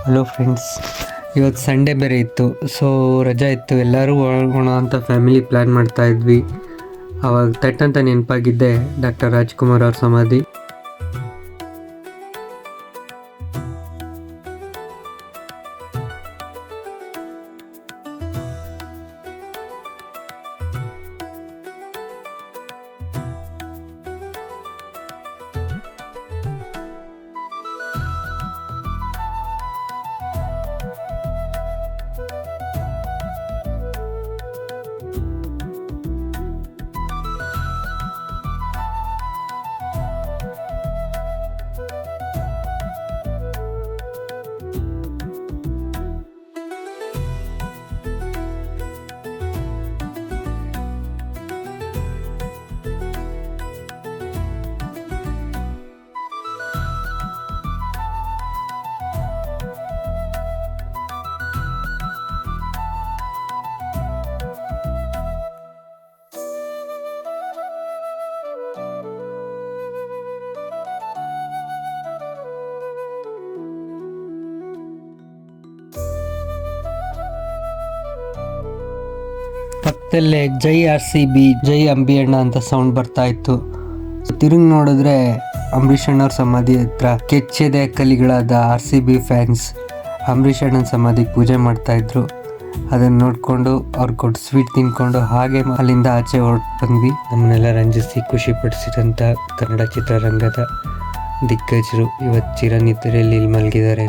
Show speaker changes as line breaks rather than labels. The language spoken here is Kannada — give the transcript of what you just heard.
ಹಲೋ ಫ್ರೆಂಡ್ಸ್, ಇವತ್ತು ಸಂಡೇ ಬೇರೆ ಇತ್ತು. ಸೊ ರಜಾ ಇತ್ತು, ಎಲ್ಲರೂ ಹೋಗೋಣ ಅಂತ ಫ್ಯಾಮಿಲಿ ಪ್ಲ್ಯಾನ್ ಮಾಡ್ತಾಯಿದ್ವಿ. ಆವಾಗ ತಟ್ಟಂತ ನೆನಪಾಗಿದ್ದೆ ಡಾಕ್ಟರ್ ರಾಜ್ಕುಮಾರ್ ಅವ್ರ ಸಮಾಧಿ. ಪಕ್ಕದಲ್ಲೇ ಜೈ RCB, ಜೈ ಅಂಬಿ ಅಣ್ಣ ಅಂತ ಸೌಂಡ್ ಬರ್ತಾ ಇತ್ತು. ತಿರುಗಿ ನೋಡಿದ್ರೆ ಅಂಬರೀಷ್ ಅಣ್ಣವ್ರ ಸಮಾಧಿ ಹತ್ರ ಕೆಚ್ಚೆದೆ ಕಲಿಗಳಾದ RCB ಫ್ಯಾನ್ಸ್ ಅಂಬರೀಷ್ ಅಣ್ಣನ ಸಮಾಧಿಗೆ ಪೂಜೆ ಮಾಡ್ತಾಯಿದ್ರು. ಅದನ್ನು ನೋಡಿಕೊಂಡು ಅವ್ರು ಕೊಟ್ಟು ಸ್ವೀಟ್ ತಿನ್ಕೊಂಡು ಹಾಗೆ ಅಲ್ಲಿಂದ ಆಚೆ ಹೊರಟು ಬಂದ್ವಿ. ನಮ್ಮನ್ನೆಲ್ಲ ರಂಜಿಸಿ ಖುಷಿಪಡಿಸಿದಂಥ ಕನ್ನಡ ಚಿತ್ರರಂಗದ ದಿಗ್ಗಜರು ಇವತ್ತು ಚಿರನಿದ್ರೆಯಲ್ಲಿ ಇಲ್ಲಿ ಮಲಗಿದ್ದಾರೆ.